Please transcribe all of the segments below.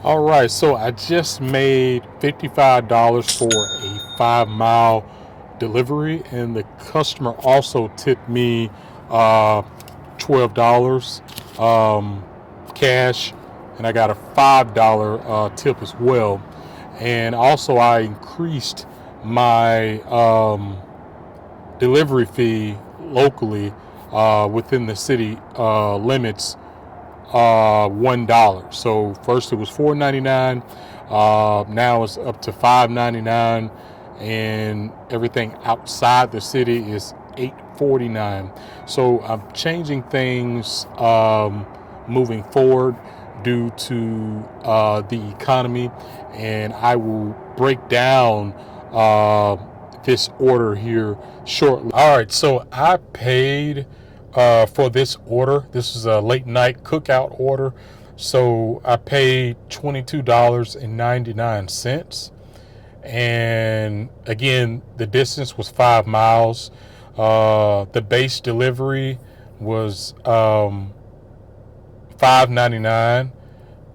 All right, so I just made $55 for a 5 mile delivery, and the customer also tipped me $12 cash, and I got a $5 tip as well. And also, I increased my delivery fee locally within the city limits $1. So first it was $4.99. Now it's up to $5.99, and everything outside the city is $8.49. So I'm changing things moving forward due to the economy, and I will break down this order here shortly. All right, so I paid for this order. This is a late night cookout order. So I paid $22.99. And again, the distance was 5 miles. The base delivery was $5.99.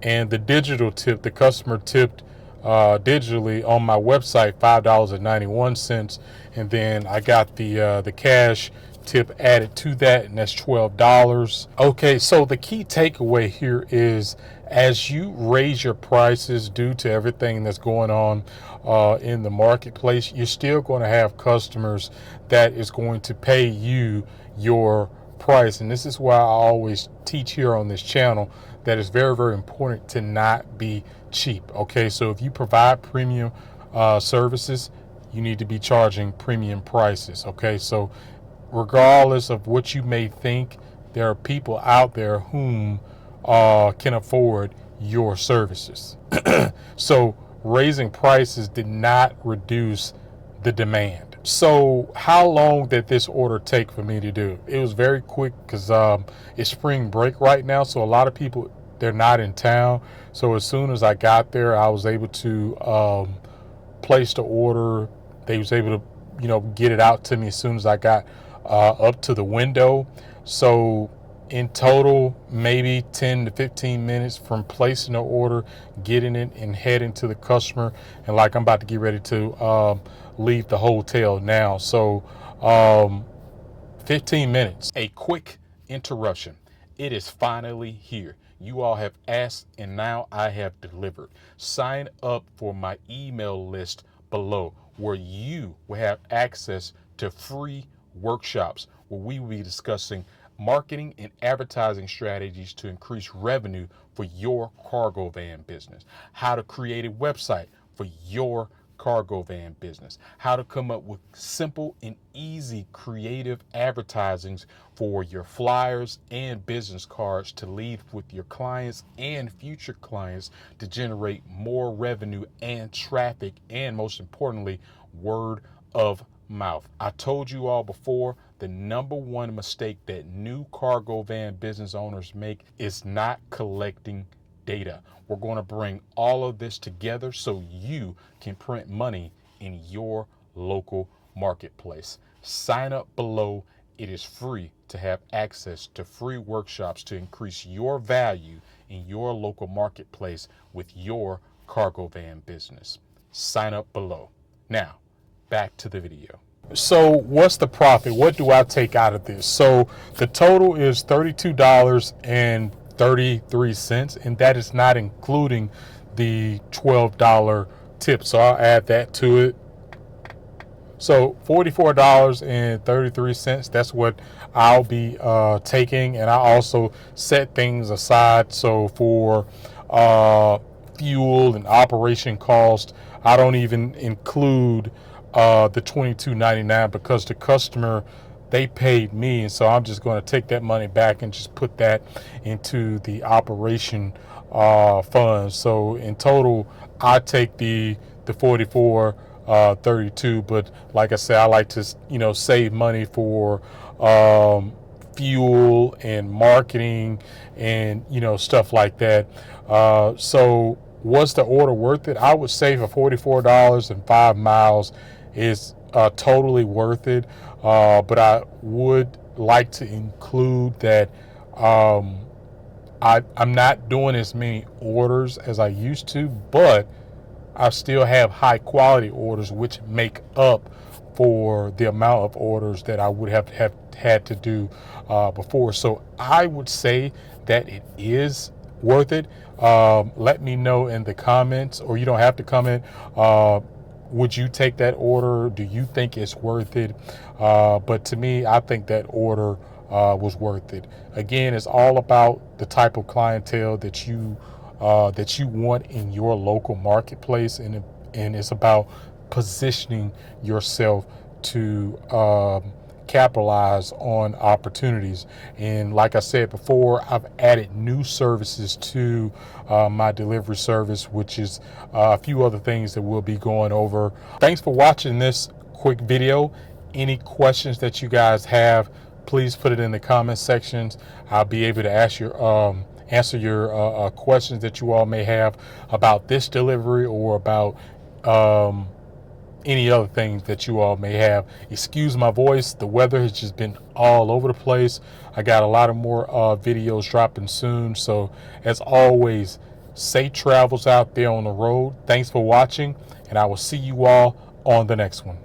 And the digital tip, the customer tipped digitally on my website $5.91, and then I got the cash tip added to that, and that's $12. Okay, so the key takeaway here is as you raise your prices due to everything that's going on in the marketplace, you're still going to have customers that is going to pay you your price. And this is why I always teach here on this channel that it's very, very important to not be cheap. Okay, so if you provide premium services, you need to be charging premium prices. Okay, so regardless of what you may think, there are people out there whom can afford your services. So raising prices did not reduce the demand. So how long did this order take for me to do? It was very quick because it's spring break right now, so a lot of people, they're not in town. So as soon as I got there, I was able to place the order. They was able to, get it out to me as soon as I got up to the window. So in total, maybe 10 to 15 minutes from placing the order, getting it, and heading to the customer. And like I'm about to get ready to leave the hotel now. So 15 minutes. A quick interruption. It is finally here. You all have asked, and now I have delivered. Sign up for my email list below, where you will have access to free workshops where we will be discussing marketing and advertising strategies to increase revenue for your cargo van business, how to create a website for your cargo van business, how to come up with simple and easy creative advertisings for your flyers and business cards to leave with your clients and future clients to generate more revenue and traffic, and most importantly, word of mouth. I told you all before, the number one mistake that new cargo van business owners make is not collecting data. We're going to bring all of this together so you can print money in your local marketplace. Sign up below. It is free to have access to free workshops to increase your value in your local marketplace with your cargo van business. Sign up below. Now, back to the video. So what's the profit? What do I take out of this? So the total is $32.33, and that is not including the $12 tip. So I'll add that to it. So $44.33, that's what I'll be taking. And I also set things aside. So for fuel and operation cost, I don't even include the $22.99 because the customer, they paid me, and so I'm just going to take that money back and just put that into the operation fund. So in total, I take the 44.32, but like I said, I like to save money for fuel and marketing and stuff like that. So was the order worth it? I would say for $44 and 5 miles is totally worth it. But I would like to include that I'm not doing as many orders as I used to, but I still have high quality orders, which make up for the amount of orders that I would have had to do before. So I would say that it is worth it. Let me know in the comments, or you don't have to comment. Would you take that order? Do you think it's worth it? But to me, I think that order was worth it. Again, it's all about the type of clientele that you want in your local marketplace, and it's about positioning yourself to capitalize on opportunities. And like I said before, I've added new services to my delivery service, which is a few other things that we'll be going over. Thanks for watching this quick video. Any questions that you guys have, please put it in the comment sections. I'll be able to answer your questions that you all may have about this delivery, or about any other things that you all may have. Excuse my voice, the weather has just been all over the place. I got a lot of more videos dropping soon. So as always, safe travels out there on the road. Thanks for watching, and I will see you all on the next one.